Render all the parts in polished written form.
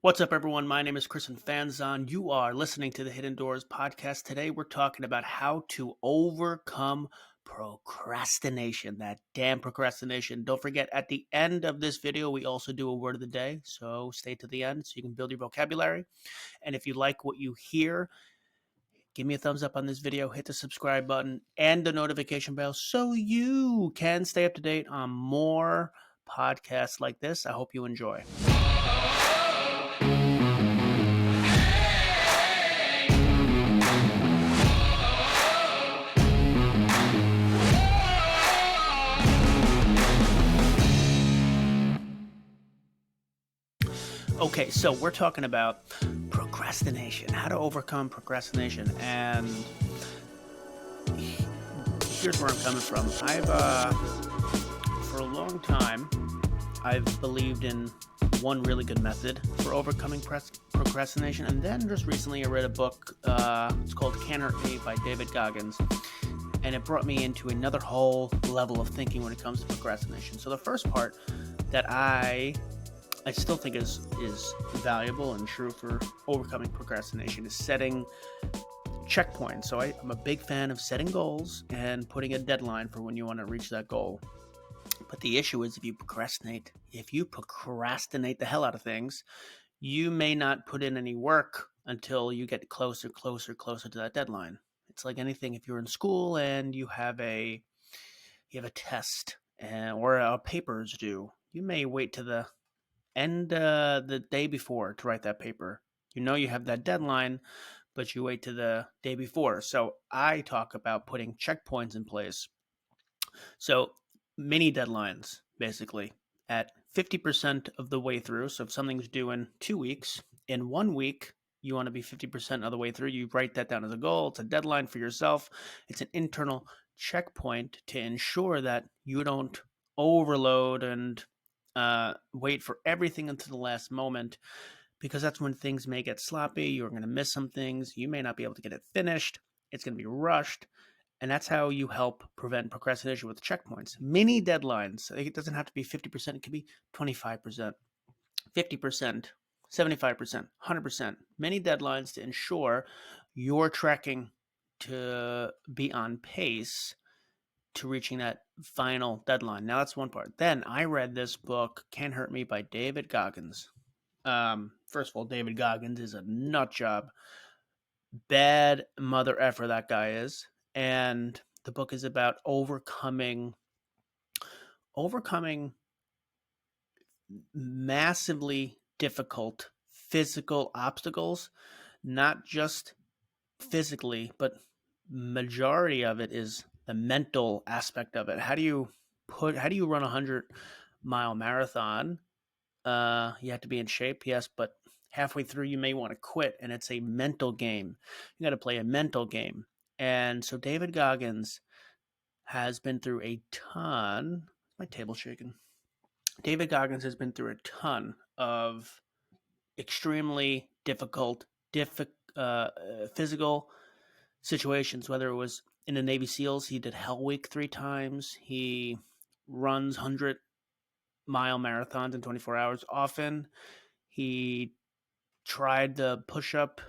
What's up, everyone? My name is Chris Fanzon. You are listening to the Hidden Doors podcast. Today, we're talking about how to overcome procrastination. That damn procrastination. Don't forget, at the end of this video, we also do a word of the day. So stay to the end so you can build your vocabulary. And if you like what you hear, give me a thumbs up on this video, hit the subscribe button and the notification bell so you can stay up to date on more podcasts like this. I hope you enjoy. Okay, so we're talking about procrastination, how to overcome procrastination, and here's where I'm coming from. For a long time, I've believed in one really good method for overcoming procrastination, and then just recently I read a book, it's called Can't Hurt Me by David Goggins, and it brought me into another whole level of thinking when it comes to procrastination. So the first part that I still think is valuable and true for overcoming procrastination is setting checkpoints. So I'm a big fan of setting goals and putting a deadline for when you want to reach that goal. But the issue is if you procrastinate the hell out of things, you may not put in any work until you get closer to that deadline. It's like anything. If you're in school and you have a test or a paper is due, you may wait to the end the day before to write that paper. You know you have that deadline, but you wait to the day before. So I talk about putting checkpoints in place. So mini deadlines, basically, at 50% of the way through. So if something's due in 2 weeks, in 1 week, you want to be 50% of the way through. You write that down as a goal. It's a deadline for yourself. It's an internal checkpoint to ensure that you don't overload and wait for everything until the last moment, because that's when things may get sloppy. You're going to miss some things. You may not be able to get it finished. It's going to be rushed. And that's how you help prevent procrastination with checkpoints. Mini deadlines. It doesn't have to be 50%. It could be 25%, 50%, 75%, 100%. Many deadlines to ensure you're tracking to be on pace to reaching that final deadline. Now that's one part. Then I read this book, Can't Hurt Me by David Goggins. First of all, David Goggins is a nut job. Bad mother effer that guy is. And the book is about overcoming massively difficult physical obstacles, not just physically, but majority of it is the mental aspect of it. How do you run 100-mile marathon? You have to be in shape, yes, but halfway through you may want to quit, and it's a mental game. You got to play a mental game. And so David Goggins has been through a ton. My table's shaking. David Goggins has been through a ton of extremely difficult physical situations, whether it was in the Navy SEALs. He did Hell Week 3 times. He runs 100-mile marathons in 24 hours often. He tried the push-up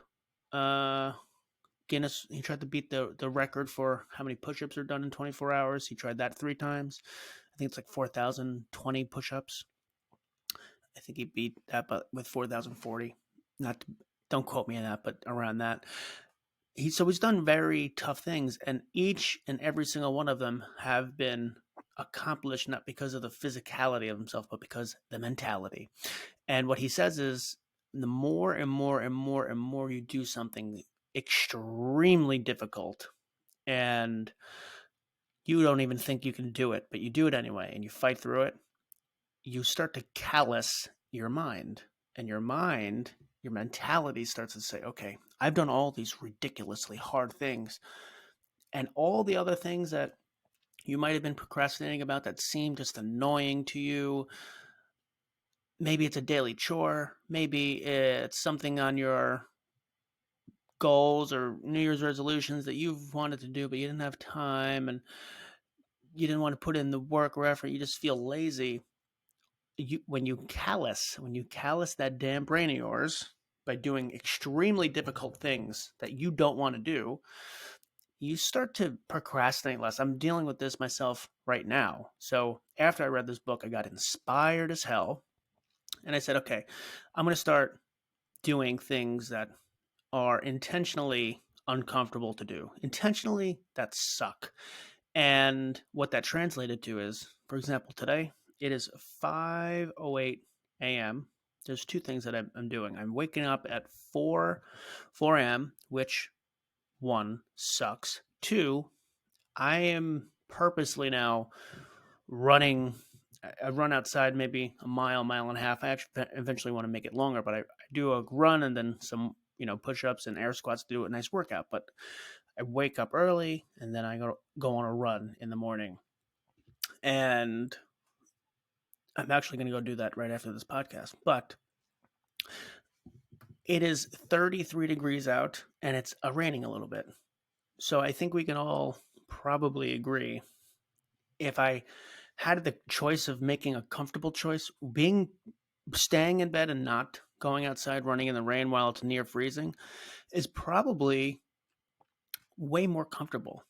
Guinness. He tried to beat the record for how many push-ups are done in 24 hours. He tried that 3 times. I think it's like 4,020 push-ups. I think he beat that, but with 4,040. Don't quote me on that, but around that. He's done very tough things, and each and every single one of them have been accomplished not because of the physicality of himself, but because the mentality. And what he says is the more and more and more and more you do something extremely difficult and you don't even think you can do it, but you do it anyway and you fight through it, you start to callous your mind, and your mentality starts to say, okay, I've done all these ridiculously hard things, and all the other things that you might have been procrastinating about that seem just annoying to you. Maybe it's a daily chore. Maybe it's something on your goals or New Year's resolutions that you've wanted to do, but you didn't have time and you didn't want to put in the work or effort. You just feel lazy. when you callous that damn brain of yours by doing extremely difficult things that you don't want to do, you start to procrastinate less. I'm dealing with this myself right now. So after I read this book, I got inspired as hell, and I said, okay, I'm going to start doing things that are intentionally uncomfortable to do, intentionally that suck. And what that translated to is, for example, today it is 5:08 a.m. There's two things that I'm doing. I'm waking up at 4 a.m., which one sucks. Two, I am purposely now running. I run outside maybe a mile and a half. I actually eventually want to make it longer, but I do a run and then some, push-ups and air squats to do a nice workout. But I wake up early and then I go on a run in the morning. And I'm actually going to go do that right after this podcast. But it is 33 degrees out and it's raining a little bit. So I think we can all probably agree, if I had the choice of making a comfortable choice, staying in bed and not going outside running in the rain while it's near freezing is probably way more comfortable.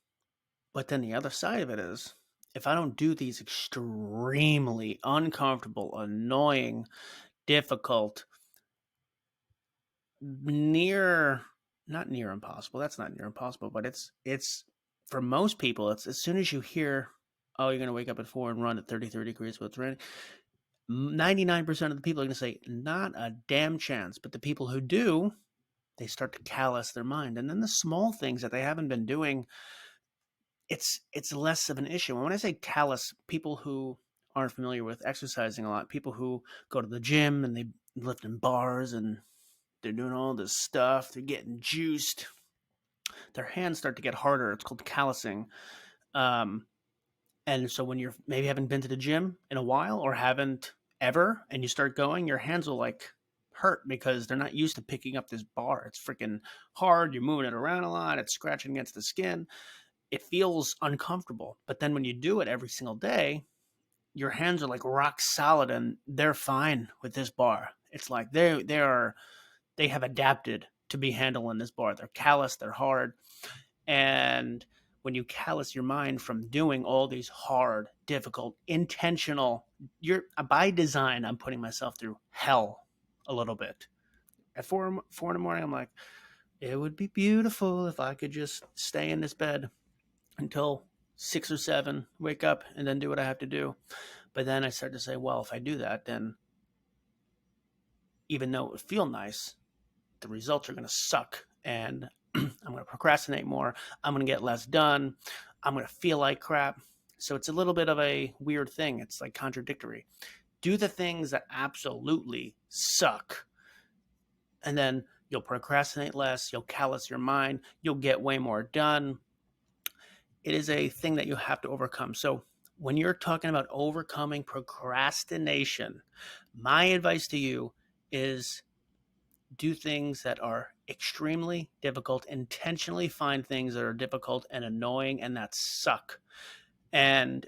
But then the other side of it is, if I don't do these extremely uncomfortable, annoying, difficult, not near impossible. That's not near impossible, but it's for most people, it's as soon as you hear, oh, you're going to wake up at 4 and run at 33 degrees with rain, 99% of the people are going to say, not a damn chance. But the people who do, they start to callous their mind. And then the small things that they haven't been doing, it's less of an issue. And when I say callous, people who aren't familiar with exercising a lot, people who go to the gym and they lift in bars and they're doing all this stuff, they're getting juiced, their hands start to get harder. It's called callousing. And so when you're maybe haven't been to the gym in a while or haven't ever, and you start going, your hands will like hurt because they're not used to picking up this bar. It's freaking hard. You're moving it around a lot. It's scratching against the skin. It feels uncomfortable. But then when you do it every single day, your hands are like rock solid and they're fine with this bar. It's like they have adapted to be handling this bar. They're callous, they're hard. And when you callous your mind from doing all these hard, difficult, intentional, you're by design, I'm putting myself through hell a little bit. At four in the morning, I'm like, it would be beautiful if I could just stay in this bed until 6 or 7, wake up, and then do what I have to do. But then I start to say, well, if I do that, then even though it would feel nice, the results are going to suck. And I'm going to procrastinate more. I'm going to get less done. I'm going to feel like crap. So it's a little bit of a weird thing. It's like contradictory. Do the things that absolutely suck, and then you'll procrastinate less. You'll callous your mind. You'll get way more done. It is a thing that you have to overcome. So when you're talking about overcoming procrastination, my advice to you is do things that are extremely difficult, intentionally find things that are difficult and annoying and that suck. And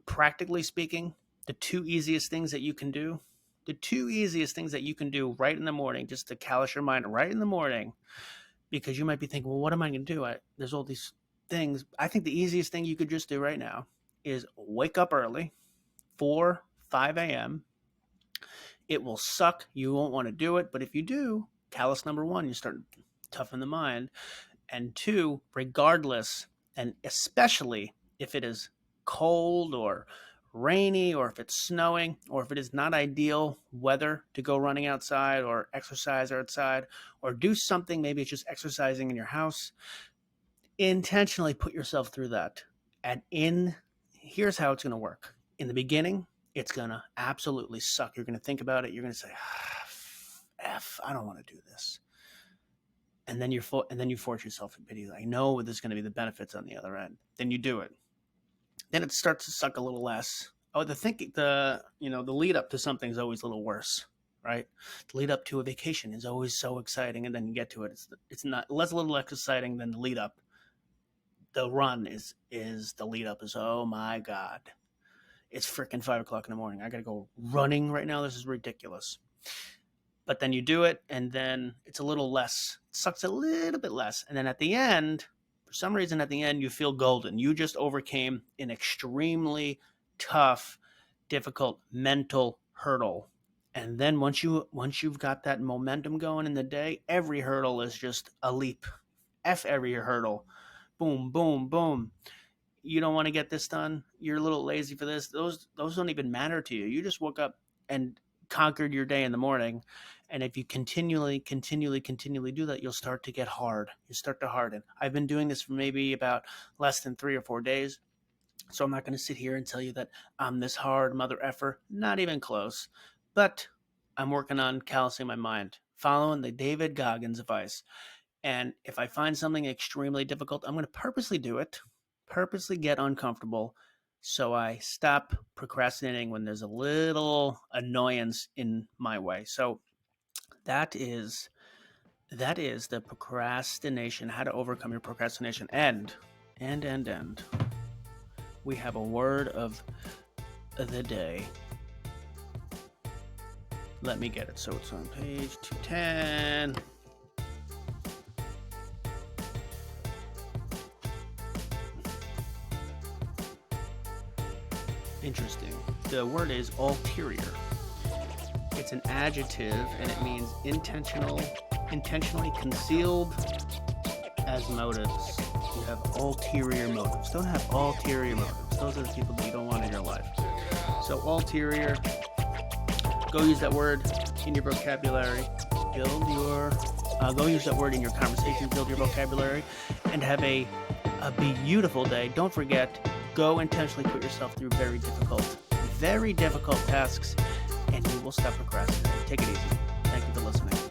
practically speaking, the two easiest things that you can do, right in the morning, just to callous your mind right in the morning, because you might be thinking, well, what am I going to do? There's all these things. I think the easiest thing you could just do right now is wake up early, 5 a.m. It will suck. You won't want to do it. But if you do, callous number one, you start toughen the mind. And two, regardless, and especially if it is cold or rainy or if it's snowing or if it is not ideal weather to go running outside or exercise outside or do something, maybe it's just exercising in your house, intentionally put yourself through that. And here's how it's going to work. In the beginning, it's going to absolutely suck. You're going to think about it. You're going to say, F, I don't want to do this. And then you force yourself to pity. I know there's going to be the benefits on the other end. Then you do it. Then it starts to suck a little less. Oh, the lead up to something is always a little worse, right? The lead up to a vacation is always so exciting, and then you get to it. It's not less a little less exciting than the lead up. The run is the lead up is, oh my God. it's freaking 5 o'clock in the morning. I got to go running right now. This is ridiculous. But then you do it, and then it's a little less. It sucks a little bit less. And then at the end, for some reason, at the end, you feel golden. You just overcame an extremely tough, difficult mental hurdle. And then once you've got that momentum going in the day, every hurdle is just a leap. F every hurdle. Boom, boom, boom. You don't want to get this done. You're a little lazy for this. Those don't even matter to you. You just woke up and conquered your day in the morning. And if you continually do that, you'll start to get hard. You start to harden. I've been doing this for maybe about less than 3 or 4 days. So I'm not going to sit here and tell you that I'm this hard mother effer. Not even close. But I'm working on callousing my mind, following the David Goggins advice. And if I find something extremely difficult, I'm going to purposely do it, purposely get uncomfortable, so I stop procrastinating when there's a little annoyance in my way. So that is the procrastination, how to overcome your procrastination. And we have a word of the day. Let me get it. So it's on page 210. Interesting. The word is ulterior. It's an adjective, and it means intentionally concealed as motives. You have ulterior motives. Don't have ulterior motives. Those are the people that you don't want in your life. So ulterior, go use that word in your vocabulary. Go use that word in your conversation. Build your vocabulary, and have a beautiful day. Don't forget, go intentionally put yourself through very difficult tasks, and you will stop procrastinating. Take it easy. Thank you for listening.